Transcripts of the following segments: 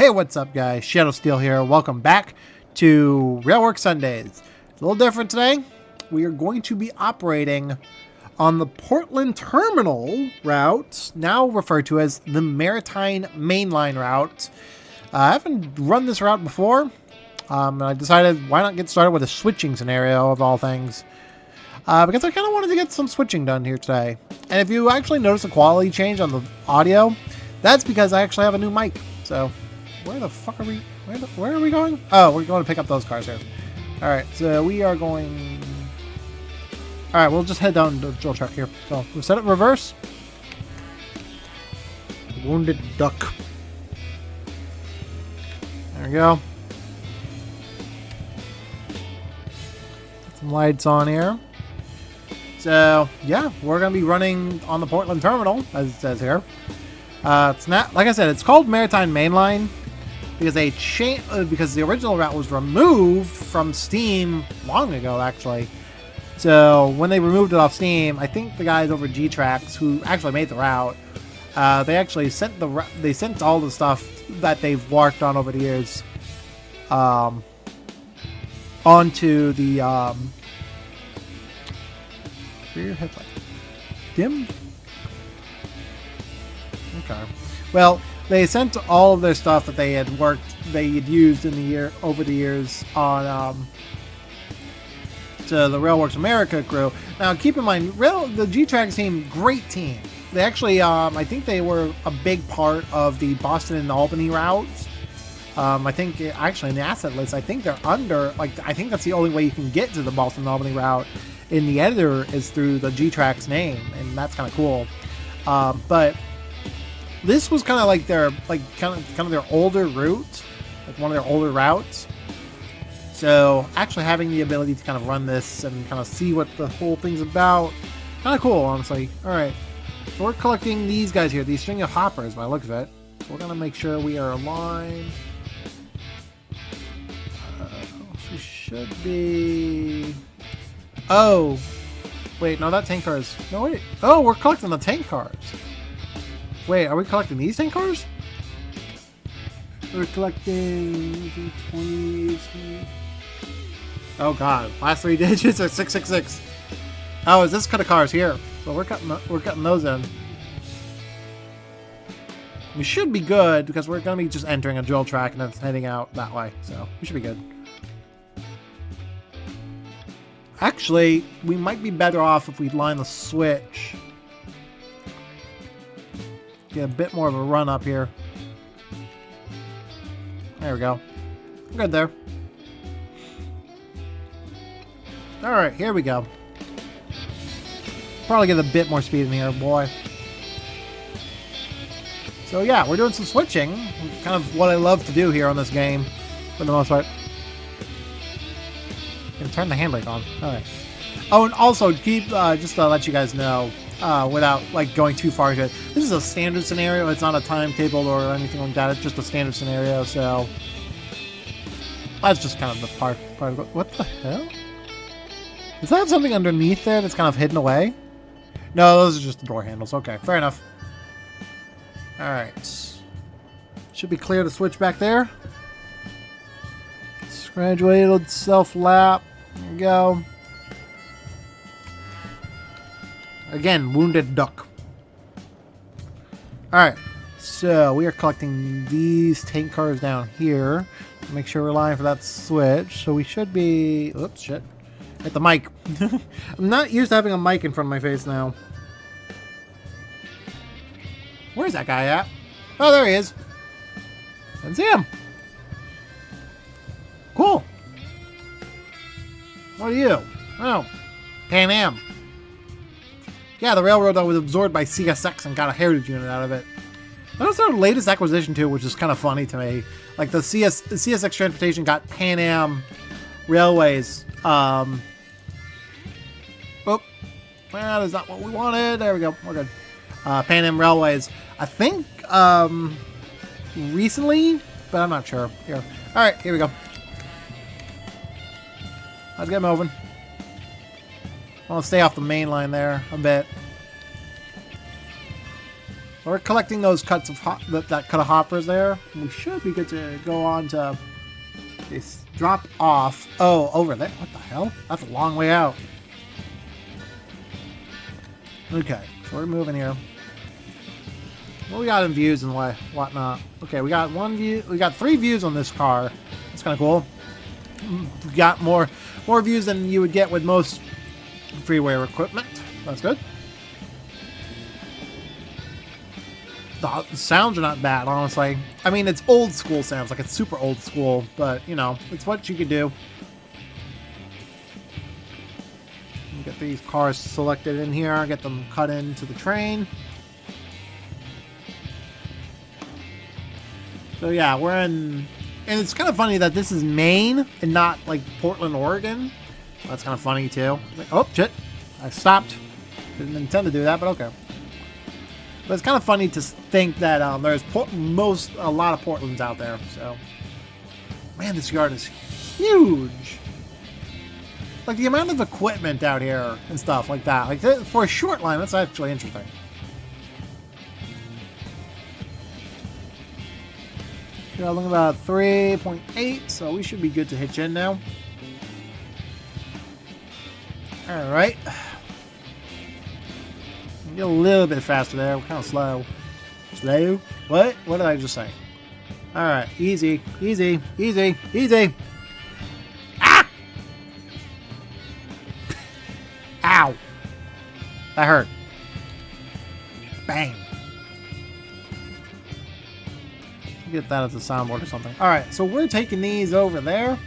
Hey, what's up, guys? Shadow Steel here. Welcome back to Railworks Sundays. It's a little different today. We are going to be operating on the Portland Terminal route, now referred to as the Maritime Mainline route. I haven't run this route before, and I decided why not get started with a switching scenario of all things. Because I kind of wanted to get some switching done here today. And if you actually notice a quality change on the audio, that's because I actually have a new mic. So, where the fuck are we? Where are we going? Oh, we're going to pick up those cars here. Alright, so we are going... Alright, we'll just head down to the drill truck here. So, we'll set it reverse. Wounded duck. There we go. Put some lights on here. So, yeah, we're going to be running on the Portland Terminal, as it says here. It's not, like I said, it's called Maritime Mainline because the original route was removed from Steam long ago, actually. So when they removed it off Steam, I think the guys over G-Tracks who actually made the route, they actually sent all the stuff that they've worked on over the years onto the rear headlight. Dim. Okay. Well, they sent all of their stuff that they had used over the years on to the Railworks America crew. Now, keep in mind, the G-Tracks team, great team. They actually, I think they were a big part of the Boston and Albany routes. I think actually in the asset list, I think they're under. I think that's the only way you can get to the Boston and Albany route in the editor is through the G-Tracks name, and that's kind of cool. But this was kind of like their kind of their older route, like one of their older routes. So actually having the ability to kind of run this and kind of see what the whole thing's about, kind of cool, honestly. All right, so we're collecting these guys here, these string of hoppers by the look of it. So we're gonna make sure we are aligned. We should be. Oh, wait, no, that tank car is. No, wait. Oh, we're collecting the tank cars. Wait, are we collecting these tank cars? We're collecting 20. Oh god, last three digits are 666. Oh, is this cut of cars here? So we're cutting those in. We should be good because we're gonna be just entering a drill track and then heading out that way. So we should be good. Actually, we might be better off if we line the switch. Get a bit more of a run up here. There we go. We're good there. Alright, here we go. Probably get a bit more speed in here, boy. So yeah, we're doing some switching. Kind of what I love to do here on this game, for the most part. Can turn the handbrake on. Alright. Oh, and also, just to let you guys know, without going too far into it, this is a standard scenario. It's not a timetable or anything like that. It's just a standard scenario. So that's just kind of the part of it. What the hell? Does that have something underneath there that's kind of hidden away? No, those are just the door handles. Okay, fair enough. All right, should be clear to switch back there. Graduated self lap. There we go. Again, wounded duck. Alright, so we are collecting these tank cars down here. Make sure we're lining for that switch. So we should be... Oops, shit. Hit the mic. I'm not used to having a mic in front of my face now. Where's that guy at? Oh, there he is. I can see him. Cool. What are you? Oh, Pan Am. Yeah, the railroad that was absorbed by CSX and got a heritage unit out of it. That was their latest acquisition too, which is kind of funny to me. Like the CSX Transportation got Pan Am Railways. Oh, well, that is not what we wanted. There we go. We're good. Pan Am Railways. I think recently, but I'm not sure. Here. All right, here we go. Let's get moving. I want to stay off the main line there a bit. We're collecting those cuts of that cut of hoppers there. We should be good to go on to this drop off. Oh, over there. What the hell? That's a long way out. Okay, so we're moving here. What we got in views and whatnot? Okay, we got one view. We got 3 views on this car. That's kind of cool. We got more views than you would get with most freeway equipment. That's good. The sounds are not bad, honestly. I mean, it's old school sounds, like it's super old school, but you know, it's what you could do. Get these cars selected in here, get them cut into the train. So yeah, we're in, and it's kind of funny that this is Maine and not like Portland, Oregon. That's kind of funny too. Like, oh shit, I stopped. Didn't intend to do that, but okay. But it's kind of funny to think that there's a lot of Portlands out there. So, man, this yard is huge. Like the amount of equipment out here and stuff like that. Like for a short line, that's actually interesting. Traveling about 3.8, so we should be good to hitch in now. All right. Get a little bit faster there. We're kind of slow. Slow? What? What did I just say? All right. Easy. Easy. Easy. Easy. Ah! Ow. That hurt. Bang. Get that as a soundboard or something. All right. So we're taking these over there.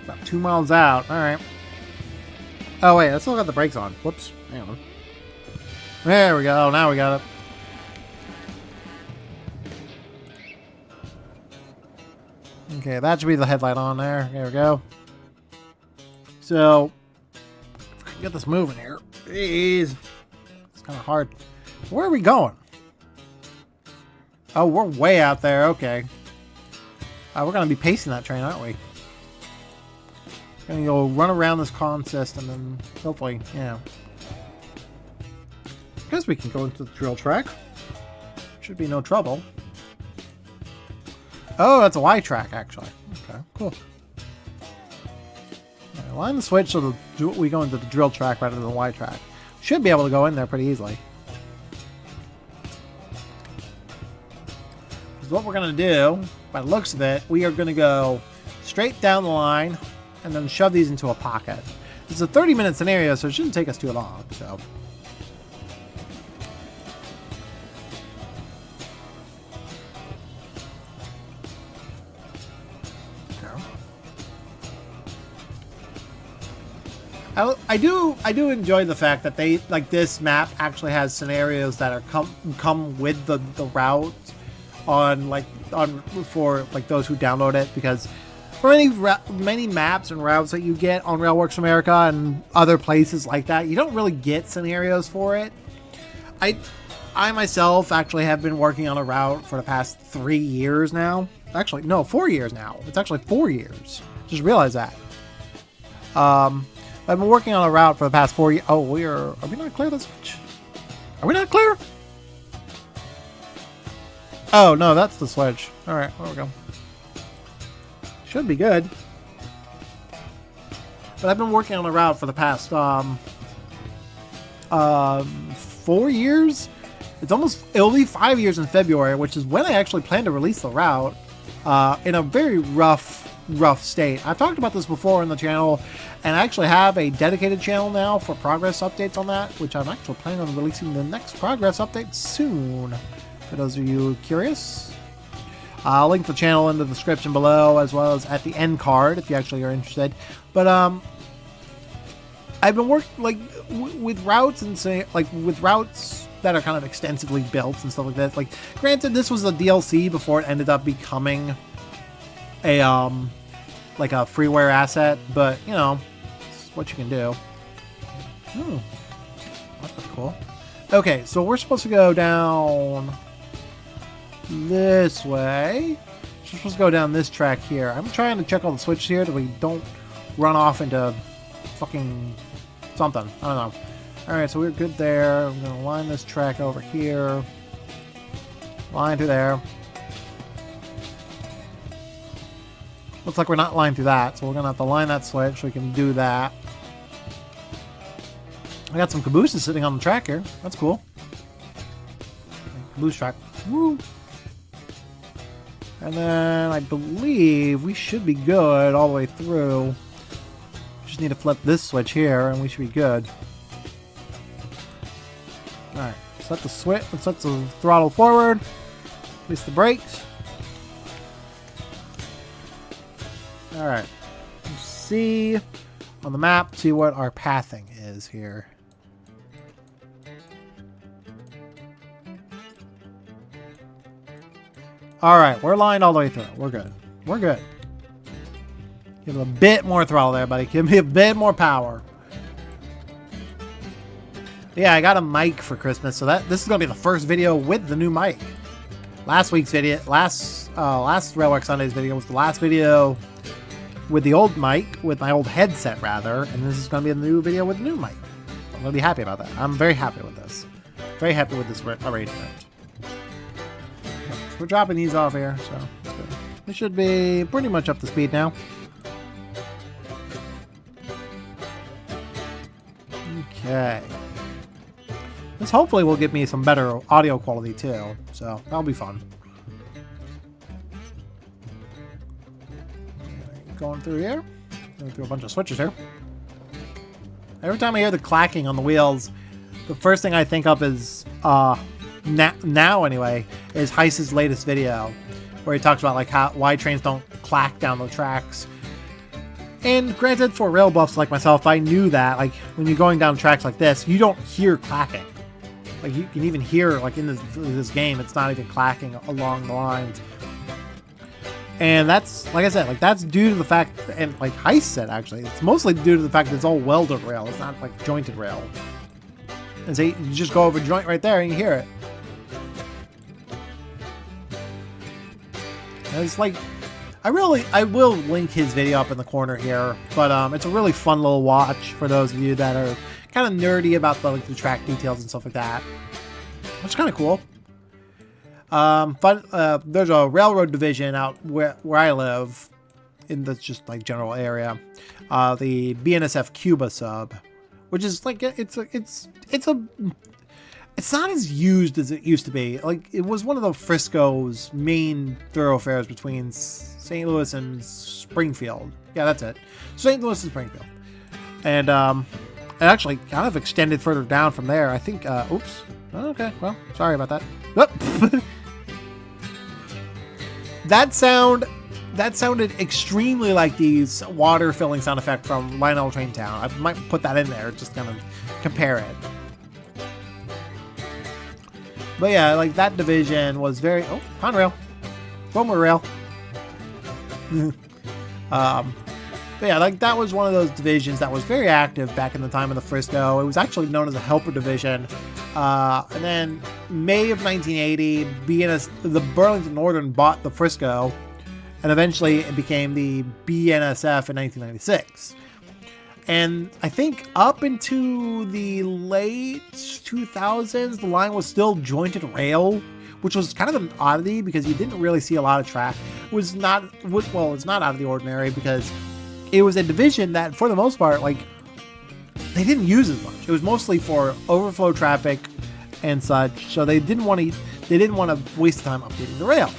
About 2 miles out. All right. Oh, wait. I still got the brakes on. Whoops. Hang on. There we go. Now we got it. Okay, that should be the headlight on there. There we go. So, get this moving here. Jeez. It's kind of hard. Where are we going? Oh, we're way out there. Okay. We're going to be pacing that train, aren't we? Going to go run around this consist and then hopefully, yeah. I guess we can go into the drill track. Should be no trouble. Oh, that's a Y track, actually. Okay, cool. Right, line the switch so we go into the drill track rather than the Y track. Should be able to go in there pretty easily. So what we're going to do, by the looks of it, we are going to go straight down the line and then shove these into a pocket. It's a 30-minute scenario, so it shouldn't take us too long. So. I do enjoy the fact that they like this map actually has scenarios that are come with the route for like those who download it, because for many maps and routes that you get on Railworks America and other places like that, you don't really get scenarios for it. I myself actually have been working on a route for the past 3 years now. Actually, no, 4 years now. It's actually 4 years. Just realized that. I've been working on a route for the past 4 years. Oh, are we not clear this switch? Are we not clear? Oh, no, that's the switch. All right, there we go. Should be good. But I've been working on a route for the past 4 years. It'll be 5 years in February, which is when I actually plan to release the route in a very rough state. I've talked about this before on the channel, and I actually have a dedicated channel now for progress updates on that, which I'm actually planning on releasing the next progress update soon. For those of you curious, I'll link the channel in the description below, as well as at the end card if you actually are interested. But I've been working with routes and with routes that are kind of extensively built and stuff like that. Like, granted, this was a DLC before it ended up becoming a like a freeware asset, but you know, it's what you can do. Oh, that's pretty cool. Okay, so we're supposed to go down this way. We're supposed to go down this track here. I'm trying to check all the switches here that we don't run off into fucking something. I don't know. Alright, so we're good there. I'm going to line this track over here. Line through there. Looks like we're not lined through that, so we're going to have to line that switch so we can do that. I got some cabooses sitting on the track here. That's cool. Caboose track. Woo! And then I believe we should be good all the way through. Just need to flip this switch here and we should be good. Alright, set the switch, let's set the throttle forward. Release the brakes. Alright. Let's see on the map, see what our pathing is here. Alright, we're lined all the way through. We're good. We're good. Give it a bit more throttle there, buddy. Give me a bit more power. Yeah, I got a mic for Christmas, so this is gonna be the first video with the new mic. Last week's video, last Railworks Sundays video was the last video with the old mic, with my old headset rather, and this is gonna be a new video with the new mic. I'm gonna be happy about that. I'm very happy with this. Very happy with this arrangement. We're dropping these off here, so that's good. We should be pretty much up to speed now. Okay. This hopefully will give me some better audio quality too, so that'll be fun. Going through here. Going through a bunch of switches here. Every time I hear the clacking on the wheels, the first thing I think of is, now anyway, is Heiss's latest video, where he talks about like why trains don't clack down the tracks. And granted, for rail buffs like myself, I knew that, like, when you're going down tracks like this, you don't hear clacking. Like, you can even hear, like, in this game, it's not even clacking along the lines. And that's, like I said, like, that's due to the fact, and like Heiss said, actually, it's mostly due to the fact that it's all welded rail. It's not, like, jointed rail. And so you just go over a joint right there and you hear it. And it's like, I will link his video up in the corner here, but it's a really fun little watch for those of you that are kind of nerdy about the track details and stuff like that. Which is kind of cool. There's a railroad division out where I live, in the just like general area, the BNSF Cuba sub, which is like it's not as used as it used to be. Like, it was one of the Frisco's main thoroughfares between St. Louis and Springfield. Yeah, that's it. St. Louis and Springfield. And it actually kind of extended further down from there. I think, oops. Okay, well, sorry about that. Whoop. That sounded extremely like the water filling sound effect from Lionel Train Town. I might put that in there, just kind of compare it. But yeah, like, that division was very... Oh, Conrail. Former rail. But yeah, like, that was one of those divisions that was very active back in the time of the Frisco. It was actually known as a helper division. And then May of 1980, the Burlington Northern bought the Frisco, and eventually it became the BNSF in 1996. And I think up into the late 2000s, the line was still jointed rail, which was kind of an oddity because you didn't really see a lot of track. It's not out of the ordinary because it was a division that, for the most part, like, they didn't use as much. It was mostly for overflow traffic and such, so they didn't want to waste time updating the rail.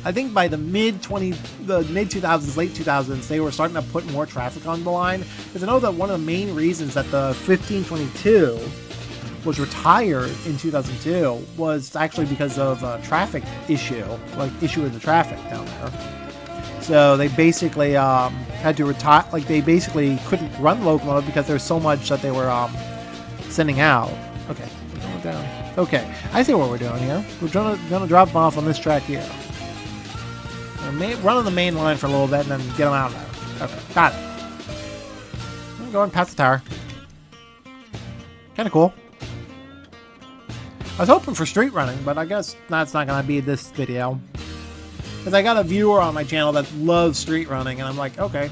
I think by the mid 2000s, late 2000s, they were starting to put more traffic on the line. Because I know that one of the main reasons that the 1522 was retired in 2002 was actually because of a traffic issue, like issue with the traffic down there. So they basically had to retire, like they basically couldn't run locomotive because there's so much that they were sending out. Okay, we're going down. Okay, I see what we're doing here. We're gonna drop them off on this track here. Run on the main line for a little bit and then get them out of there. Okay, got it. I'm going past the tower. Kind of cool. I was hoping for street running, but I guess that's not going to be this video. Because I got a viewer on my channel that loves street running, and I'm like, okay,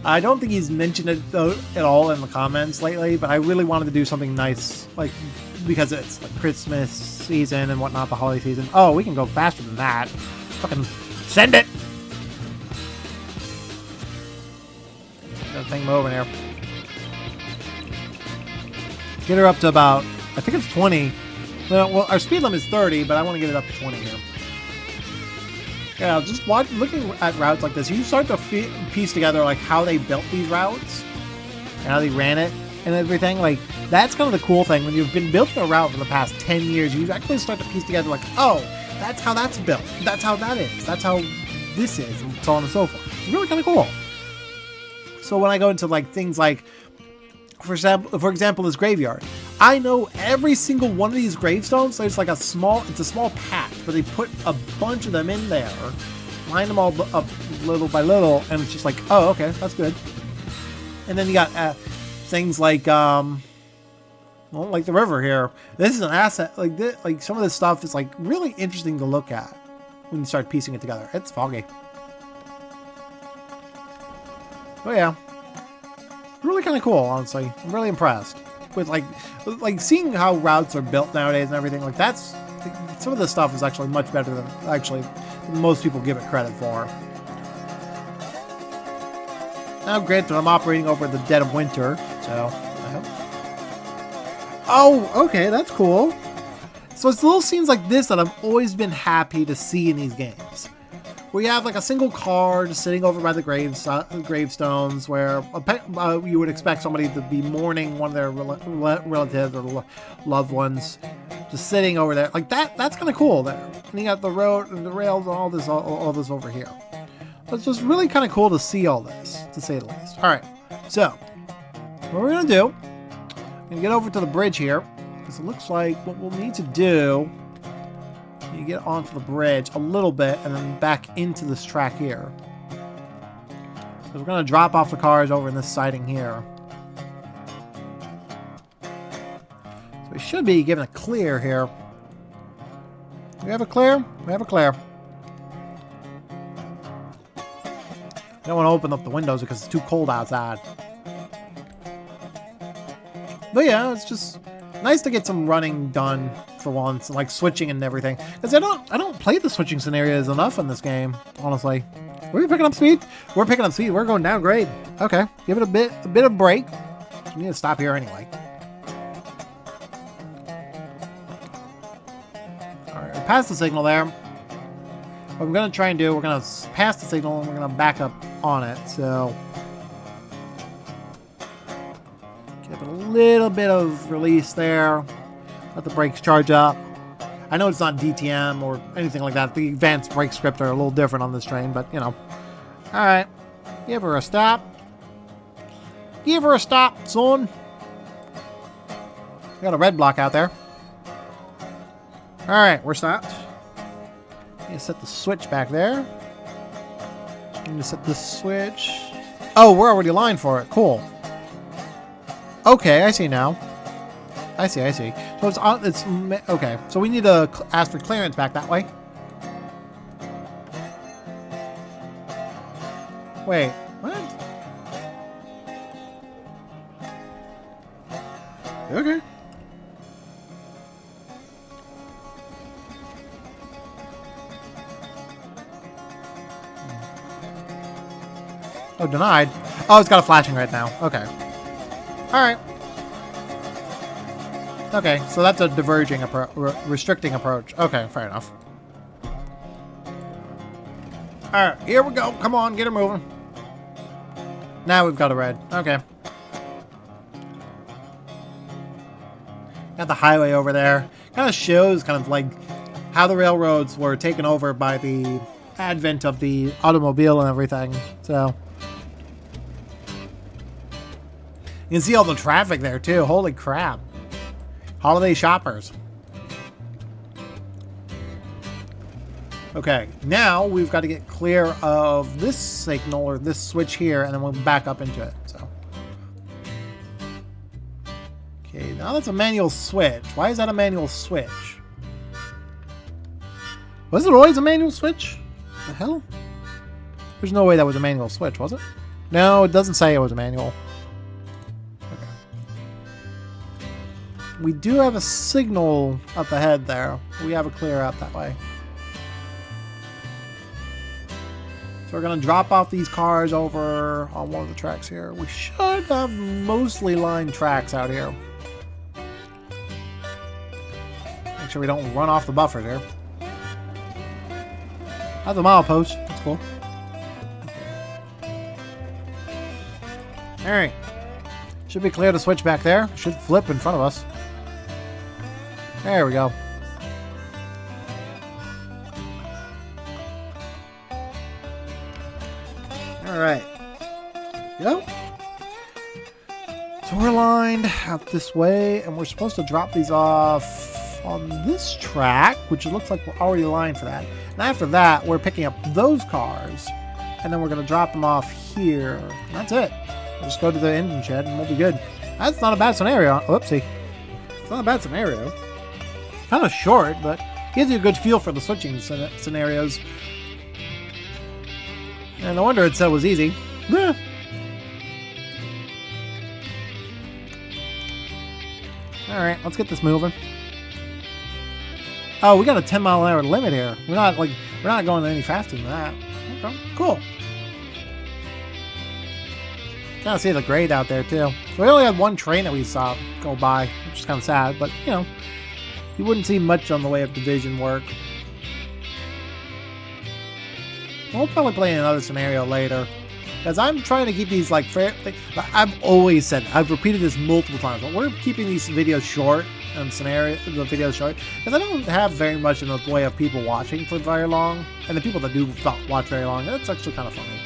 I don't think he's mentioned it though, at all in the comments lately, but I really wanted to do something nice, like, because it's like Christmas season and whatnot, the holiday season. Oh, we can go faster than that. Fucking send it! Get that thing moving here. Get her up to about, I think it's 20. Well, our speed limit is 30, but I want to get it up to 20 here. Yeah, just looking at routes like this, you start to piece together like how they built these routes and how they ran it and everything. Like, that's kind of the cool thing. When you've been building a route for the past 10 years, you actually start to piece together like, oh, that's how that's built. That's how that is. That's how this is, and so on and so forth. It's really kind of cool. So when I go into like things like, for example, this graveyard, I know every single one of these gravestones. There's like it's a small patch, but they put a bunch of them in there, line them all up little by little, and it's just like, oh, okay, that's good. And then you got things like, well, like the river here. This is an asset. Like this, like some of this stuff is like really interesting to look at when you start piecing it together. It's foggy. Oh yeah, really kind of cool. Honestly, I'm really impressed with like seeing how routes are built nowadays and everything. Like that's some of this stuff is actually much better than most people give it credit for. Now, granted, I'm operating over the dead of winter, so. Oh, okay, that's cool. So it's little scenes like this that I've always been happy to see in these games. We have like a single car just sitting over by the gravestones, where you would expect somebody to be mourning one of their relatives or loved ones, just sitting over there. Like that's kind of cool there. And you got the road and the rails and all this over here. It's just really kind of cool to see all this, to say the least. All right, so what we're gonna do, I'm gonna get over to the bridge here, because it looks like what we'll need to do. You get onto the bridge a little bit and then back into this track here. So we're going to drop off the cars over in this siding here. So we should be given a clear here. Do we have a clear? We have a clear. I don't want to open up the windows because it's too cold outside. But yeah, it's just nice to get some running done for once, like switching and everything. Because I don't play the switching scenarios enough in this game, honestly. Are we picking up speed? We're picking up speed. We're going down grade. Okay, give it a bit of break. We need to stop here anyway. All right, we passed the signal there. What I'm gonna try and do, we're gonna pass the signal and we're gonna back up on it. So give it a little bit of release there. Let the brakes charge up. I know it's not DTM or anything like that. The advanced brake script are a little different on this train, but you know. All right, give her a stop. Give her a stop, son. We got a red block out there. All right, we're stopped. You set the switch back there. I'm gonna set the switch. Oh, we're already aligned for it. Cool. Okay, I see now. I see. So it's okay. So we need to ask for clearance back that way. Wait, what? Okay. Oh, denied. Oh, it's got a flashing right now. Okay. All right. Okay, so that's a diverging approach, restricting approach. Okay, fair enough. Alright, here we go. Come on, get her moving. Now we've got a red. Okay. Got the highway over there. Kind of shows kind of like how the railroads were taken over by the advent of the automobile and everything. So you can see all the traffic there too. Holy crap. Holiday shoppers. Okay, now we've got to get clear of this signal or this switch here, and then we'll back up into it. So, okay, now that's a manual switch. Why is that a manual switch? Was it always a manual switch? The hell? There's no way that was a manual switch, was it? No, it doesn't say it was a manual. Okay. We do have a signal up ahead there. We have a clear out that way. So we're going to drop off these cars over on one of the tracks here. We should have mostly lined tracks out here. Make sure we don't run off the buffer here. That's a milepost. That's cool. Alright. Should be clear to switch back there. Should flip in front of us. There we go. Alright. Go. So we're lined out this way, and we're supposed to drop these off on this track, which it looks like we're already lined for that. And after that, we're picking up those cars, and then we're going to drop them off here. And that's it. We'll just go to the engine shed, and we'll be good. That's not a bad scenario. Whoopsie. It's not a bad scenario. Kind of short, but gives you a good feel for the switching scenarios. And no wonder it said it was easy. Yeah. Alright, let's get this moving. Oh, we got a 10-mile-an-hour limit here. We're not going any faster than that. Okay, cool. Kind of see the grade out there too. So we only had one train that we saw go by, which is kind of sad, but you know, you wouldn't see much on the way of division work. We'll probably play another scenario later, because I'm trying to keep these like fair. I've always said, I've repeated this multiple times, but we're keeping these videos short and the videos short because I don't have very much in the way of people watching for very long, and the people that do watch very long, that's actually kind of funny.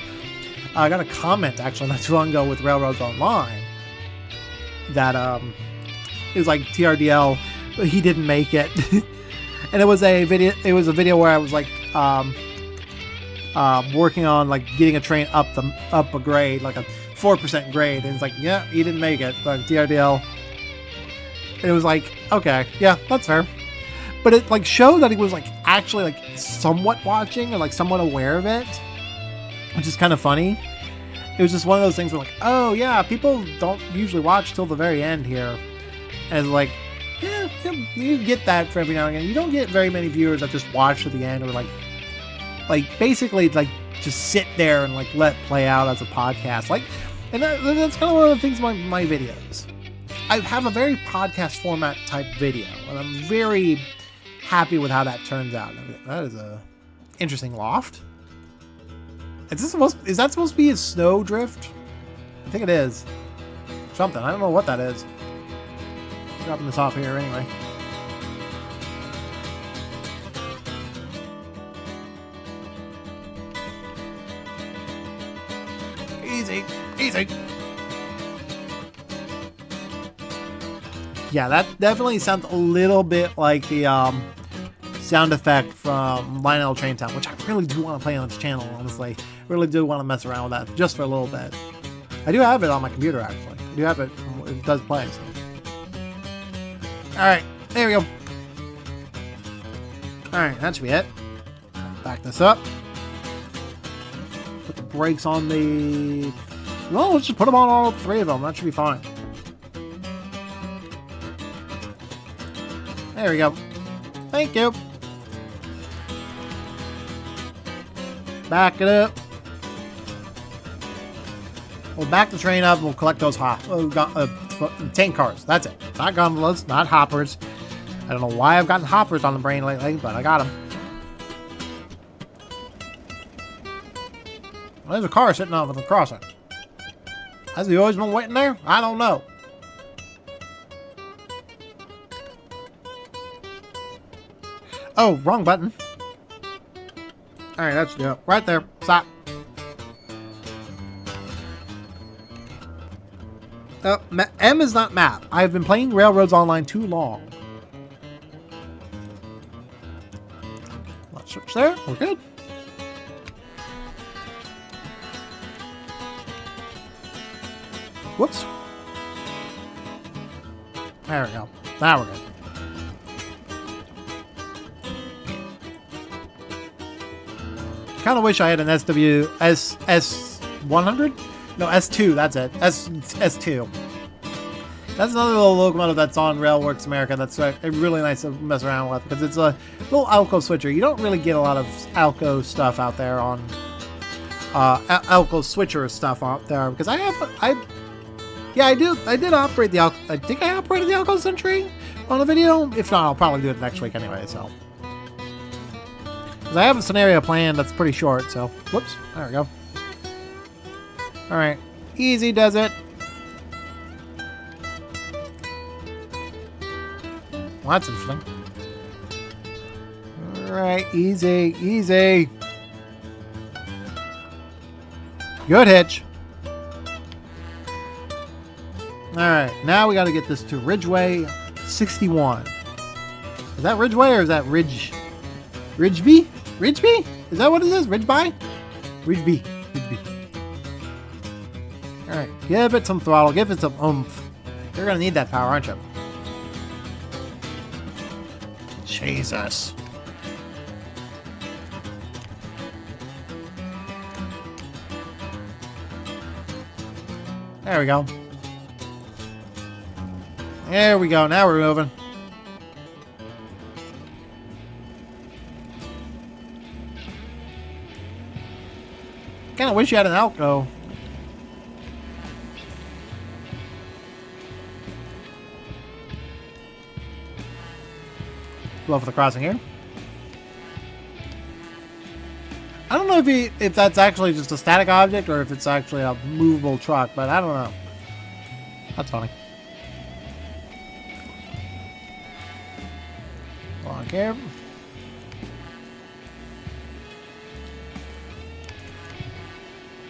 I got a comment actually not too long ago with Railroads Online that it was like TRDL, he didn't make it, and it was a video. It was a video where I was like working on like getting a train up a grade, like a 4% grade, and it's like, yeah, he didn't make it, but TRDL. And it was like, okay, yeah, that's fair. But it like showed that he was like actually like somewhat watching or like somewhat aware of it, which is kind of funny. It was just one of those things where like, oh yeah, people don't usually watch till the very end here. And it's like, yeah, you get that for every now and again. You don't get very many viewers that just watch to the end or like basically like just sit there and like let it play out as a podcast. Like, and that's kind of one of the things about my videos. I have a very podcast format type video, and I'm very happy with how that turns out. That is a interesting loft. Is that supposed to be a snowdrift? I think it is. Something. I don't know what that is. Dropping this off here anyway. Easy. Easy. Yeah, that definitely sounds a little bit like the sound effect from Lionel Train Town, which I really do want to play on this channel, honestly. Really do want to mess around with that just for a little bit. I do have it on my computer, actually. I do have it. It does play. So. Alright, there we go. Alright, that should be it. Back this up. Put the brakes on the... Well, let's just put them on all three of them. That should be fine. There we go. Thank you. Back it up. We'll back the train up and we'll collect those tank cars. That's it. Not gondolas, not hoppers. I don't know why I've gotten hoppers on the brain lately, but I got them. Well, there's a car sitting off at the crossing. Has he always been waiting there? I don't know. Oh, wrong button. Alright, that's go. Right there. Stop. M is not map. I've been playing Railroads Online too long. Let's switch there. We're good. Whoops. There we go. Now we're good. Kind of wish I had an S100 No, S2, that's it. S2. That's another little locomotive that's on Railworks America that's really nice to mess around with because it's a little Alco switcher. You don't really get a lot of Alco stuff out there on Alco switcher stuff out there because I did operate the Alco. I think I operated the Alco Century on a video. If not, I'll probably do it next week anyway. So, because I have a scenario plan that's pretty short. So, whoops, there we go. All right, easy does it. Well, that's interesting. Alright, easy, easy. Good hitch. Alright, now we gotta get this to Ridgeway 61. Is that Ridgeway or is that Ridgeby? Ridgeby? Is that what it is? Ridgeby? Ridgeby. Alright, give it some throttle, give it some oomph. You're gonna need that power, aren't you? Jesus. There we go. There we go. Now we're moving. Kinda wish you had an Alco. Go for the crossing here. I don't know if that's actually just a static object or if it's actually a movable truck, but I don't know. That's funny. Along here.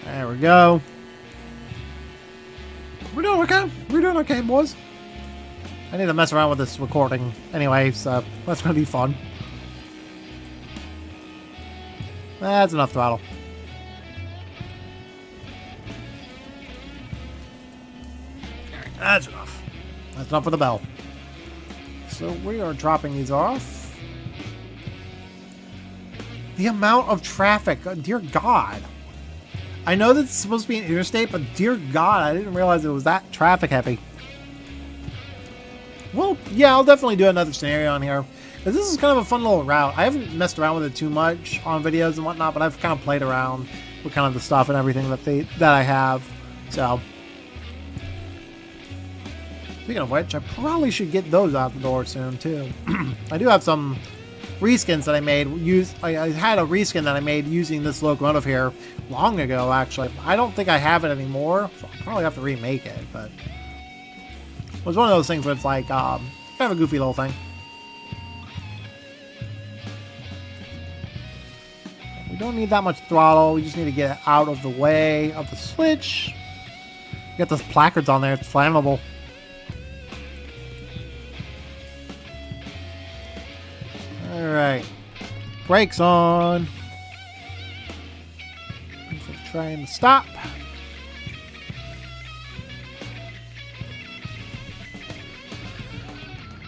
There we go. We're doing okay. We're doing okay, boys. I need to mess around with this recording anyway, so that's going to be fun. That's enough throttle. That's enough. That's enough for the bell. So we are dropping these off. The amount of traffic, dear God. I know that it's supposed to be an interstate, but dear God, I didn't realize it was that traffic heavy. Well, yeah, I'll definitely do another scenario on here. This is kind of a fun little route. I haven't messed around with it too much on videos and whatnot, but I've kind of played around with kind of the stuff and everything that I have. So, speaking of which, I probably should get those out the door soon too. I do have some reskins that I made. I had a reskin that I made using this locomotive here long ago. Actually, I don't think I have it anymore, so I'll probably have to remake it, but. It was one of those things where it's like, kind of a goofy little thing. We don't need that much throttle. We just need to get it out of the way of the switch. Get those placards on there. It's flammable. Alright. Brakes on. Trying to stop.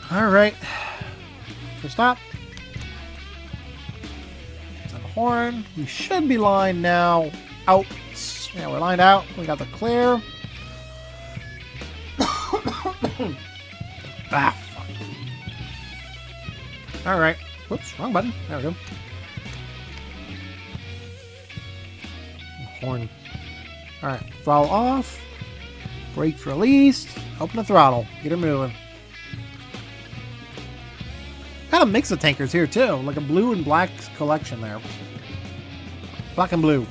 Alright. For stop. It's on the horn. We should be lined now out. Yeah, we're lined out. We got the clear. Ah, fuck. Alright. Whoops, wrong button. There we go. Horn. Alright, throttle off. Brakes released. Open the throttle. Get her moving. Got a mix of tankers here too, like a blue and black collection there. Black and blue.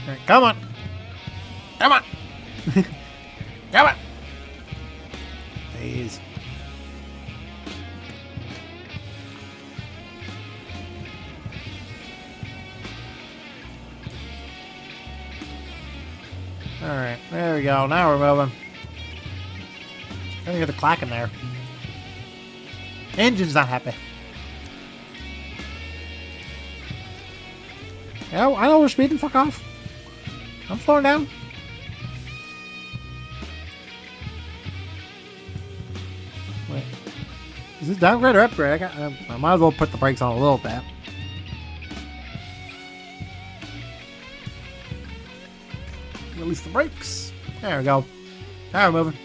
Right, come on. Come on. Come on. Please. Alright, there we go. Now we're moving. Gotta get the clack in there. Engine's not happy. Yeah, I know we're speeding. Fuck off. I'm slowing down. Wait. Is this downgrade or upgrade? I might as well put the brakes on a little bit. Release the brakes. There we go. Now we're moving.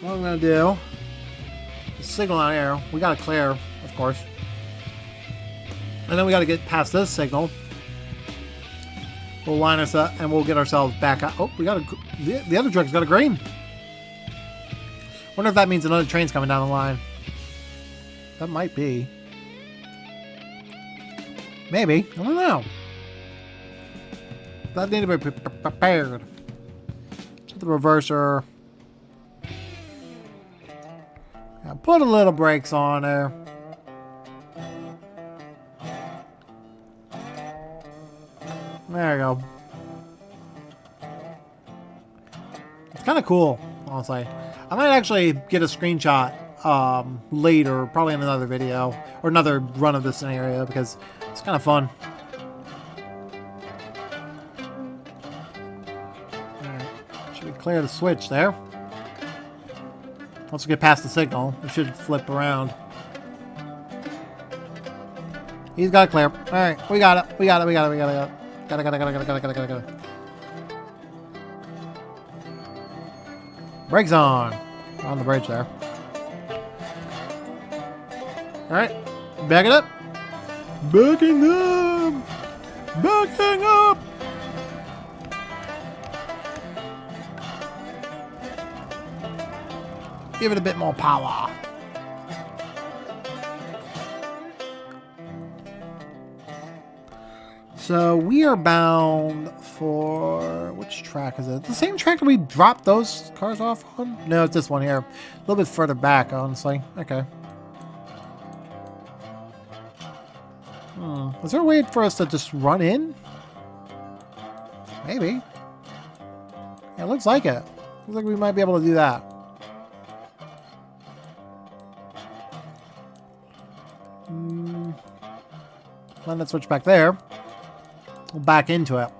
What I'm gonna do is signal out here. We gotta clear, of course. And then we gotta get past this signal. We'll line us up and we'll get ourselves back out. Oh, we got the other truck's got a green. Wonder if that means another train's coming down the line. That might be. Maybe. I don't know. That need to be prepared. Set the reverser. Yeah, put a little brakes on there. There you go. It's kind of cool, honestly. I might actually get a screenshot later, probably in another video or another run of this scenario because it's kind of fun. Alright, should we clear the switch there? Once we get past the signal, it should flip around. He's got it clear. Alright, we got it. We got it. We got it. We got it. Got it. Brakes on. On the bridge there. Alright. Back it up. Backing up. Backing up. Give it a bit more power. So we are bound for, which track is it? The same track that we dropped those cars off on? No, it's this one here. A little bit further back, honestly. Okay. Is there a way for us to just run in? Maybe. Yeah, it looks like it. Looks like we might be able to do that. Let that switch back there. We'll back into it.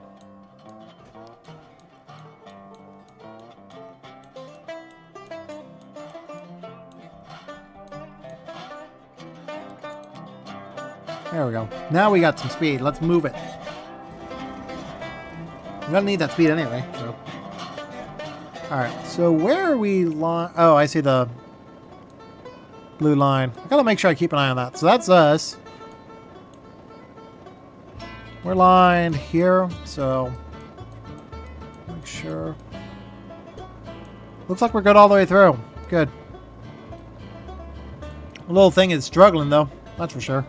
There we go. Now we got some speed. Let's move it. We're gonna need that speed anyway. So. Alright, so where are we oh, I see the blue line. I gotta make sure I keep an eye on that. So that's us. We're lined here, so make sure. Looks like we're good all the way through. Good. The little thing is struggling though, that's for sure.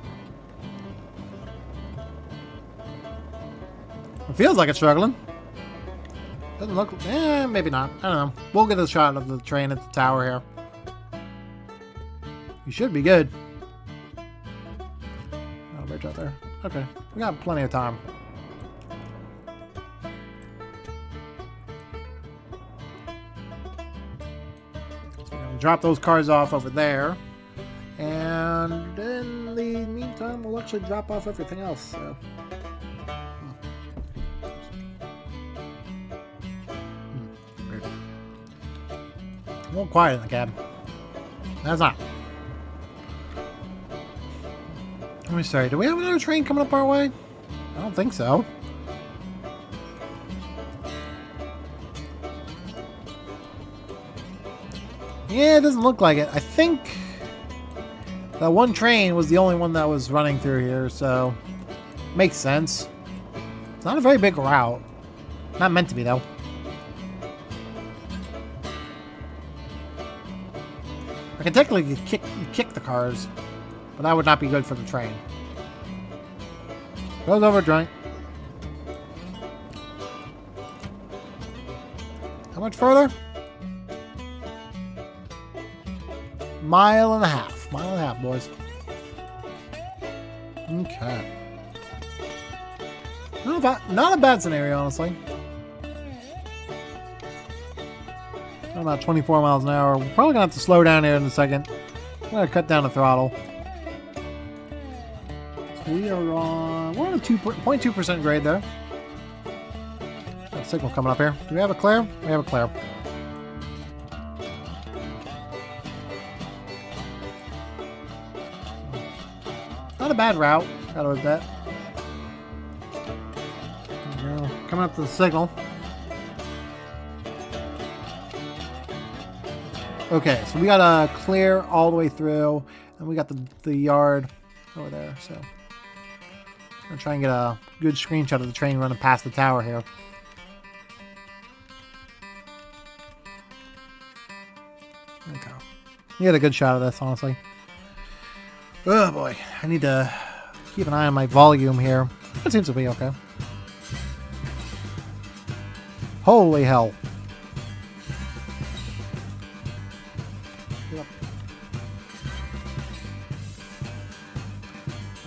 It feels like it's struggling. Doesn't look, maybe not. I don't know. We'll get a shot of the train at the tower here. You should be good. Oh, bridge out there. Okay, we got plenty of time. So we're gonna drop those cars off over there, and in the meantime, we'll actually drop off everything else. So. Weird. A little quiet in the cab. That's not. Let me sorry, do we have another train coming up our way? I don't think so. Yeah, it doesn't look like it. I think that one train was the only one that was running through here, so makes sense. It's not a very big route. Not meant to be, though. I can technically kick the cars. But that would not be good for the train. Goes over joint. How much further? Mile and a half. Mile and a half, boys. Okay. Not a bad scenario, honestly. About 24 miles an hour. We're probably going to have to slow down here in a second. I'm going to cut down the throttle. We're on a 2.2% grade there. Got a signal coming up here. Do we have a clear? We have a clear. Not a bad route, gotta admit. Coming up to the signal. Okay, so we gotta clear all the way through, and we got the yard over there. So I'm gonna try and get a good screenshot of the train running past the tower here. Okay, you get a good shot of this, honestly. Oh boy, I need to keep an eye on my volume here. It seems to be okay. Holy hell. Yep.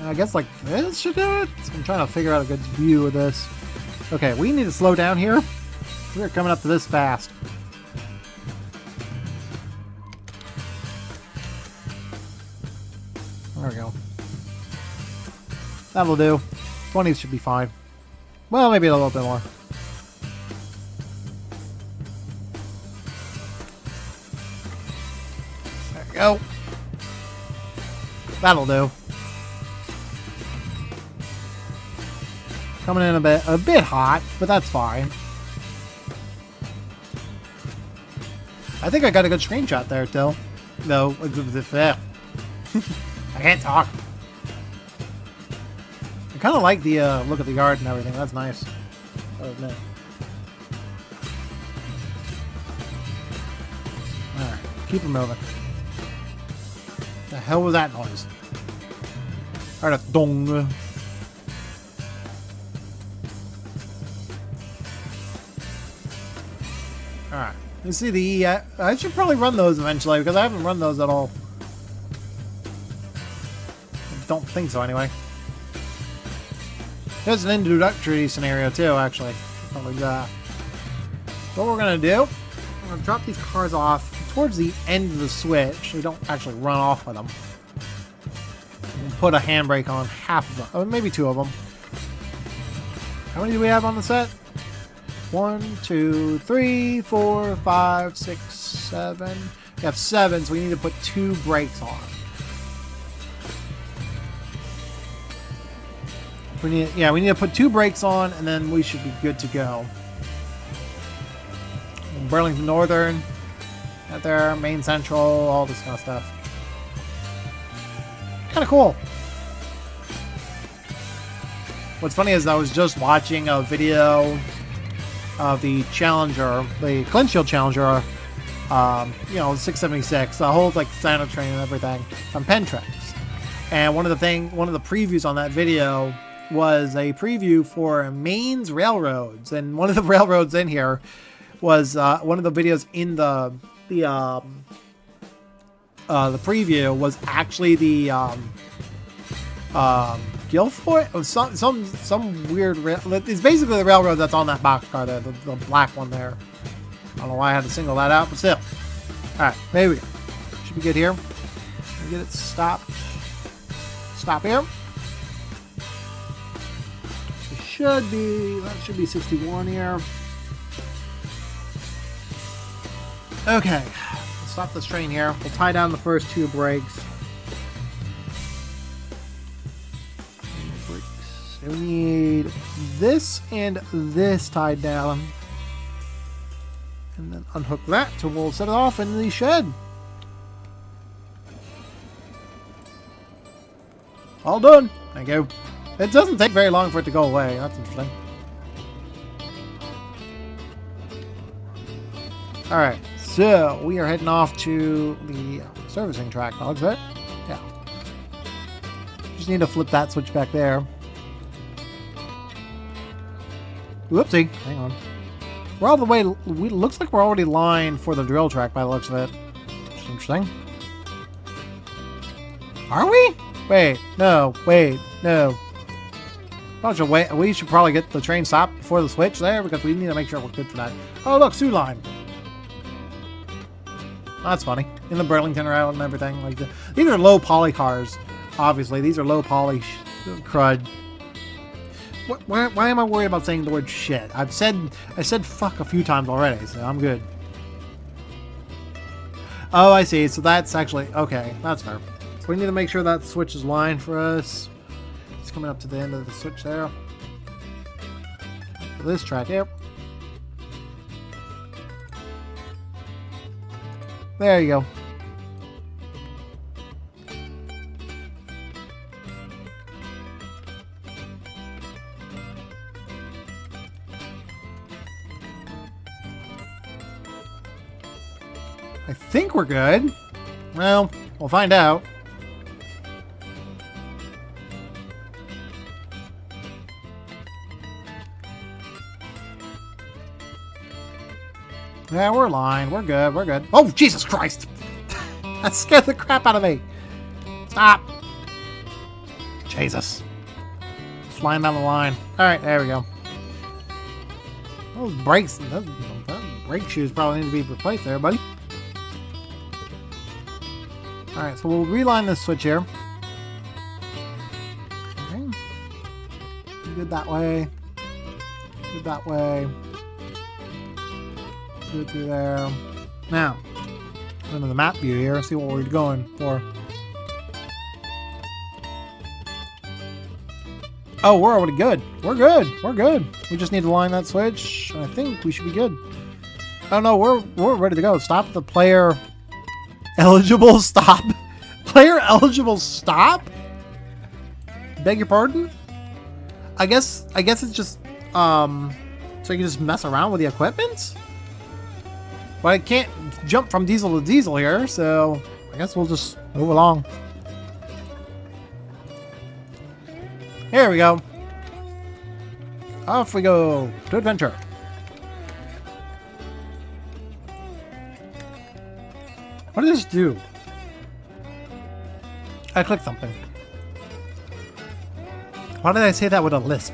I guess like this should do it. I'm trying to figure out a good view of this. Okay, we need to slow down here. We're coming up to this fast. There we go. That'll do. 20 should be fine. Well, maybe a little bit more. There we go. That'll do. Coming in a bit hot, but that's fine. I think I got a good screenshot there, too. No, I can't talk. I kind of like the look of the yard and everything. That's nice. I'll admit. Alright, keep it moving. The hell was that noise? Alright, a dong. Alright, let's see the I should probably run those eventually because I haven't run those at all. Don't think so, anyway. There's an introductory scenario, too, actually. Probably that. What we're going to do, we're going to drop these cars off towards the end of the switch so we don't actually run off with them. We'll put a handbrake on half of them, or maybe 2 of them. How many do we have on the set? 1, 2, 3, 4, 5, 6, 7. We have 7, so we need to put 2 brakes on. We need to put 2 brakes on, and then we should be good to go. Burlington Northern, out there, Main Central, all this kind of stuff. Kind of cool. What's funny is I was just watching a video of the Challenger, the Clinchfield Challenger, you know, 676, the whole like Santa train and everything on Pentrax. And one of the previews on that video was a preview for Maine's railroads, and one of the railroads in here was one of the videos in the preview was actually the Guilfoyle, or some weird it's basically the railroad that's on that boxcar there, the black one there. I don't know why I had to single that out, but still. All right, there we go. Should be good here. Get it stopped. Stop here. That should be 61 here. Okay, let's stop this train here. We'll tie down the first 2 brakes. So we need this and this tied down. And then unhook that, so we'll set it off in the shed. All done. Thank you. It doesn't take very long for it to go away. That's interesting. Alright, so we are heading off to the servicing track. That looks it. Yeah. Just need to flip that switch back there. Whoopsie. Hang on. We're all the way... looks like we're already lined for the drill track by the looks of it. That's interesting. Are we? Wait. No. Wait. No. We should probably get the train stopped before the switch there because we need to make sure we're good for that. Oh, look, Sioux Line. That's funny. In the Burlington route and everything like that. These are low poly cars. Obviously, these are low poly crud. Why am I worried about saying the word shit? I said fuck a few times already, so I'm good. Oh, I see. So that's actually okay. That's fair. So we need to make sure that switch is lined for us. It's coming up to the end of the switch there. For this track here. There you go. I think we're good. Well, we'll find out. Yeah, we're aligned. We're good. We're good. Oh, Jesus Christ! That scared the crap out of me. Stop! Jesus. Flying down the line. Alright, there we go. Those brakes, those brake shoes probably need to be replaced there, buddy. Alright, so we'll reline this switch here. Okay. Good that way. Good that way. Good through there. Now, go into the map view here and see what we're going for. Oh, we're already good. We're good. We're good. We just need to line that switch. I think we should be good. Oh no, we're ready to go. Stop the player eligible stop. Player eligible stop? Beg your pardon? I guess it's just so you can just mess around with the equipment? But I can't jump from diesel to diesel here, so I guess we'll just move along. Here we go. Off we go to adventure. What did this do? I clicked something. Why did I say that with a lisp?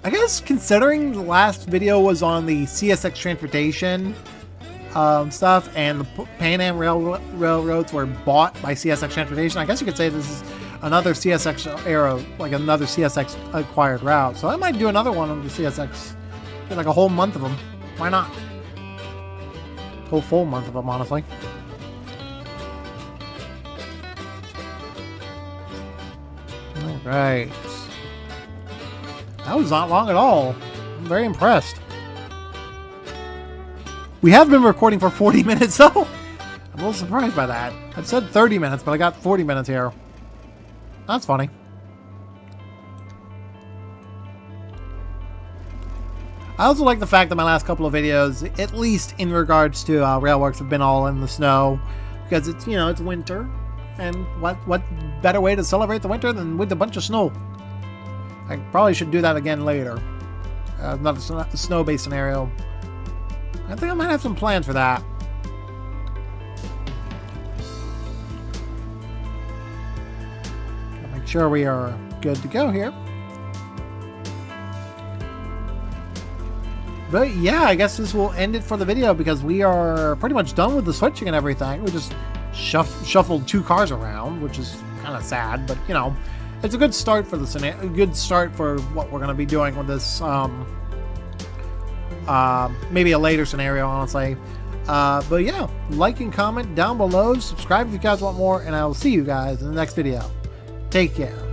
I guess considering the last video was on the CSX transportation stuff, and the Pan Am railroads were bought by CSX transportation, I guess you could say this is another CSX era, like another CSX acquired route. So I might do another one on the CSX, like a whole month of them. Why not? Whole full month of them, honestly. All right. That was not long at all. I'm very impressed. We have been recording for 40 minutes, though. I'm a little surprised by that. I said 30 minutes, but I got 40 minutes here. That's funny. I also like the fact that my last couple of videos, at least in regards to Railworks, have been all in the snow. Because it's, you know, it's winter. And what better way to celebrate the winter than with a bunch of snow? I probably should do that again later. Another snow-based scenario. I think I might have some plans for that. Make sure we are good to go here. But yeah, I guess this will end it for the video because we are pretty much done with the switching and everything. We just shuffled 2 cars around, which is kind of sad, but you know, it's a good start for the scenario. A good start for what we're going to be doing with this. Maybe a later scenario, honestly. But yeah, like and comment down below. Subscribe if you guys want more, and I will see you guys in the next video. Take care.